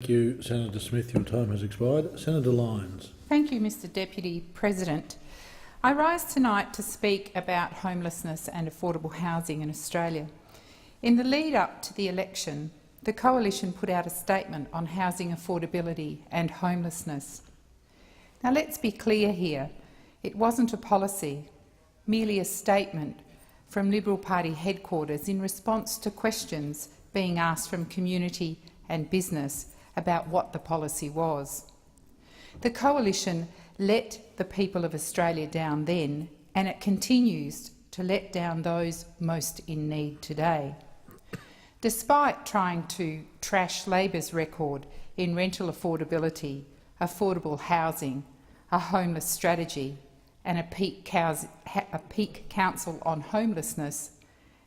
Thank you, Senator Smith. Your time has expired. Senator Lyons. Thank you, Mr Deputy President. I rise tonight to speak about homelessness and affordable housing in Australia. In the lead-up to the election, the Coalition put out a statement on housing affordability and homelessness. Now, let's be clear here. It wasn't a policy, merely a statement from Liberal Party headquarters in response to questions being asked from community and business about what the policy was. The Coalition let the people of Australia down then, and it continues to let down those most in need today. Despite trying to trash Labor's record in rental affordability, affordable housing, a homeless strategy and a peak council on homelessness,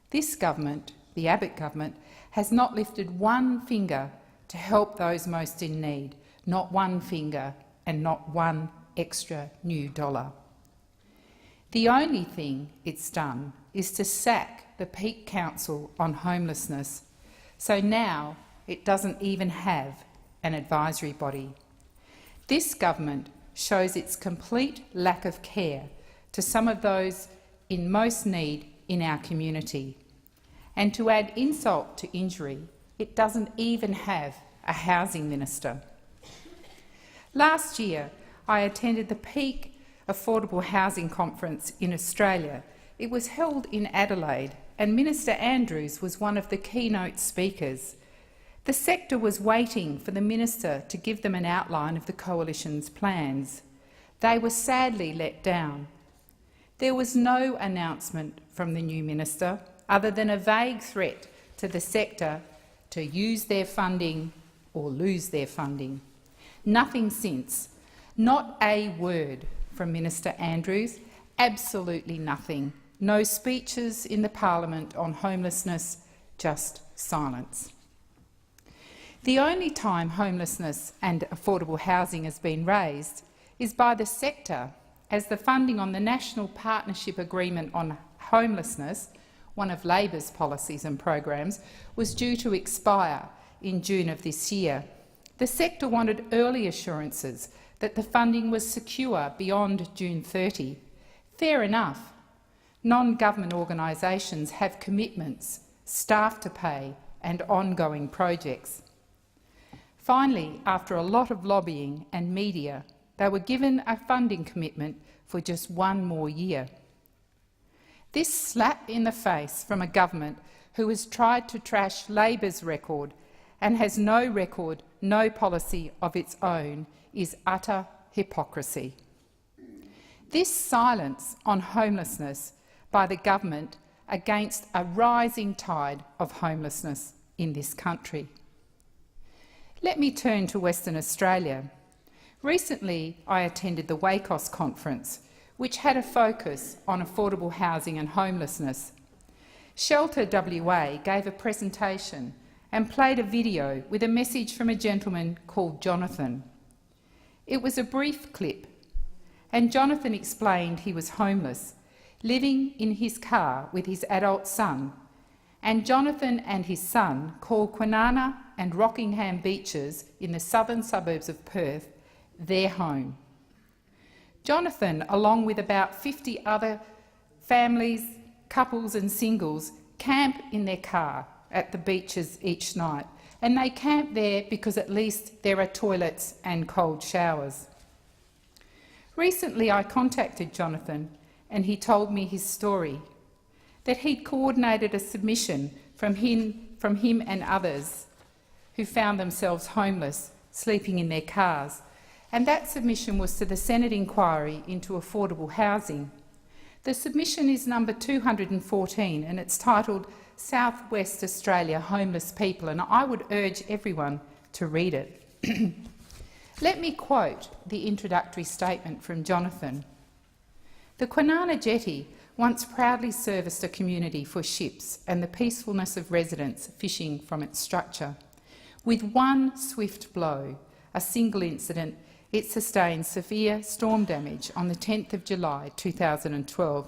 this government, the Abbott government, has not lifted one finger to help those most in need, not one finger and not one extra new dollar. The only thing it's done is to sack the peak council on homelessness, so now it doesn't even have an advisory body. This government shows its complete lack of care to some of those in most need in our community. And to add insult to injury, it doesn't even have a housing minister. Last year, I attended the Peak Affordable Housing Conference in Australia. It was held in Adelaide, and Minister Andrews was one of the keynote speakers. The sector was waiting for the minister to give them an outline of the Coalition's plans. They were sadly let down. There was no announcement from the new minister other than a vague threat to the sector to use their funding or lose their funding. Nothing since. Not a word from Minister Andrews. Absolutely nothing. No speeches in the Parliament on homelessness, just silence. The only time homelessness and affordable housing has been raised is by the sector, as the funding on the National Partnership Agreement on Homelessness, one of Labor's policies and programs, was due to expire in June of this year. The sector wanted early assurances that the funding was secure beyond June 30. Fair enough. Non-government organisations have commitments, staff to pay and ongoing projects. Finally, after a lot of lobbying and media, they were given a funding commitment for just one more year. This slap in the face from a government who has tried to trash Labor's record and has no record, no policy of its own is utter hypocrisy. This silence on homelessness by the government against a rising tide of homelessness in this country. Let me turn to Western Australia. Recently, I attended the WACOS conference, which had a focus on affordable housing and homelessness. Shelter WA gave a presentation and played a video with a message from a gentleman called Jonathan. It was a brief clip, and Jonathan explained he was homeless, living in his car with his adult son, and Jonathan and his son call Kwinana and Rockingham beaches in the southern suburbs of Perth their home. Jonathan, along with about 50 other families, couples and singles, camp in their car at the beaches each night, and they camp there because at least there are toilets and cold showers. Recently I contacted Jonathan and he told me his story, that he'd coordinated a submission from him and others who found themselves homeless, sleeping in their cars, and that submission was to the Senate inquiry into affordable housing. The submission is number 214 and it's titled South West Australia Homeless People, and I would urge everyone to read it. Let me quote the introductory statement from Jonathan. The Kwinana Jetty once proudly serviced a community for ships and the peacefulness of residents fishing from its structure. With one swift blow, a single incident, it sustained severe storm damage on the 10th of July 2012.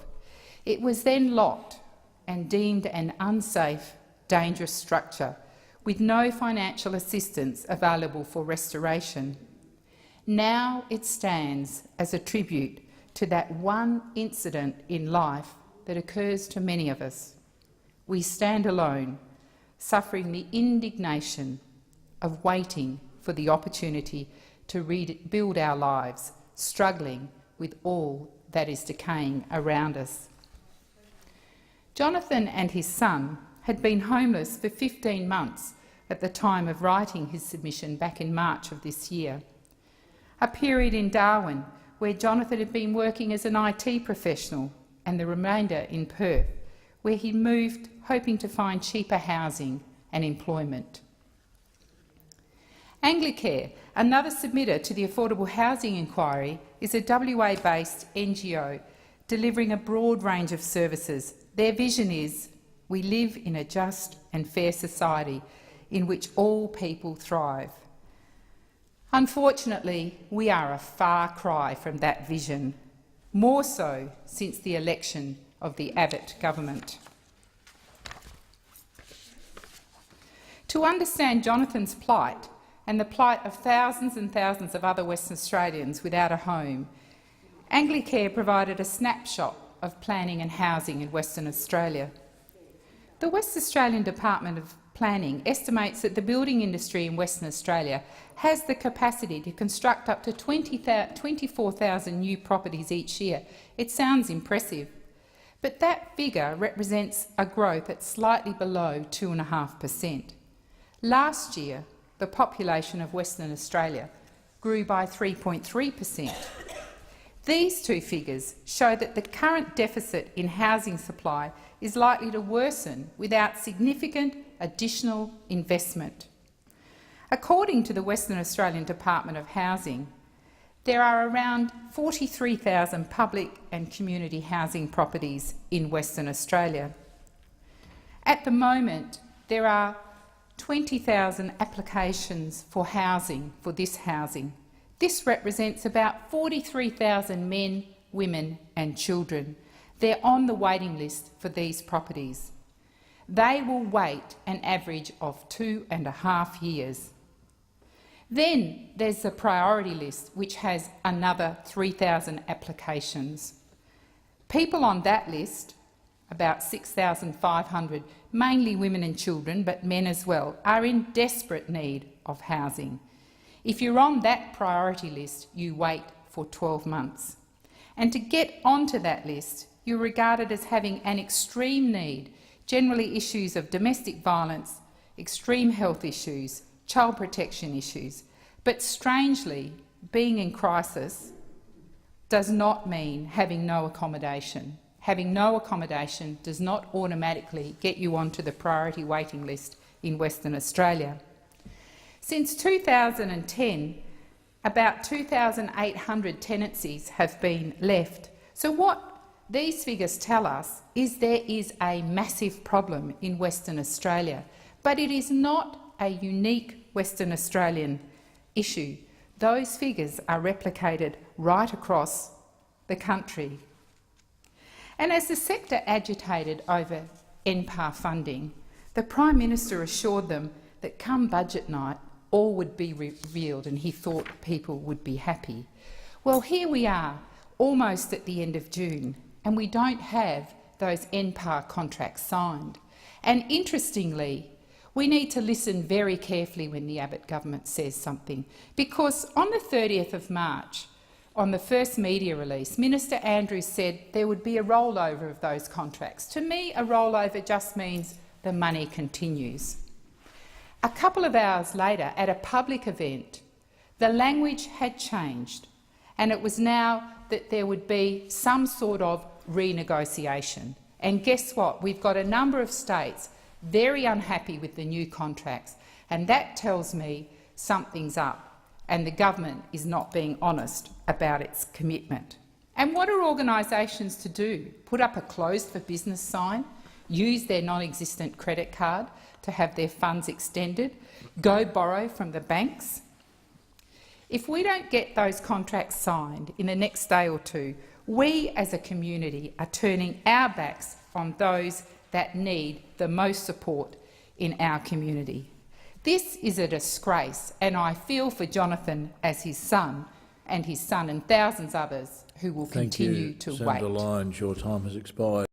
It was then locked and deemed an unsafe, dangerous structure with no financial assistance available for restoration. Now it stands as a tribute to that one incident in life that occurs to many of us. We stand alone, suffering the indignation of waiting for the opportunity to rebuild our lives, struggling with all that is decaying around us. Jonathan and his son had been homeless for 15 months at the time of writing his submission back in March of this year, a period in Darwin where Jonathan had been working as an IT professional and the remainder in Perth, where he moved hoping to find cheaper housing and employment. Anglicare, another submitter to the Affordable Housing Inquiry, is a WA-based NGO delivering a broad range of services. Their vision is, we live in a just and fair society in which all people thrive. Unfortunately, we are a far cry from that vision, more so since the election of the Abbott government. To understand Jonathan's plight and the plight of thousands and thousands of other Western Australians without a home, Anglicare provided a snapshot of planning and housing in Western Australia. The West Australian Department of Planning estimates that the building industry in Western Australia has the capacity to construct up to 24,000 new properties each year. It sounds impressive, but that figure represents a growth at slightly below 2.5%. Last year, the population of Western Australia grew by 3.3%. These two figures show that the current deficit in housing supply is likely to worsen without significant additional investment. According to the Western Australian Department of Housing, there are around 43,000 public and community housing properties in Western Australia. At the moment, there are 20,000 applications for housing, for this housing. This represents about 43,000 men, women and children. They're on the waiting list for these properties. They will wait an average of 2.5 years. Then there's the priority list, which has another 3,000 applications. People on that list, about 6,500, mainly women and children, but men as well, are in desperate need of housing. If you're on that priority list, you wait for 12 months. And to get onto that list, you're regarded as having an extreme need, generally issues of domestic violence, extreme health issues, child protection issues. But strangely, being in crisis does not mean having no accommodation. Having no accommodation does not automatically get you onto the priority waiting list in Western Australia. Since 2010, about 2,800 tenancies have been left. So what these figures tell us is there is a massive problem in Western Australia, but it is not a unique Western Australian issue. Those figures are replicated right across the country. And as the sector agitated over NPAR funding, the Prime Minister assured them that come budget night, all would be revealed and he thought people would be happy. Well, here we are, almost at the end of June, and we don't have those NPAR contracts signed. And interestingly, we need to listen very carefully when the Abbott government says something, because on the 30th of March, on the first media release, Minister Andrews said there would be a rollover of those contracts. To me, a rollover just means the money continues. A couple of hours later, at a public event, the language had changed, and it was now that there would be some sort of renegotiation. And guess what? We've got a number of states very unhappy with the new contracts, and that tells me something's up, and the government is not being honest about its commitment. And what are organisations to do? Put up a closed for business sign? Use their non-existent credit card to have their funds extended? Go borrow from the banks? If we don't get those contracts signed in the next day or two, we as a community are turning our backs on those that need the most support in our community. This is a disgrace, and I feel for Jonathan as his son and thousands others who will continue to wait. Senator Lyons, your time has expired.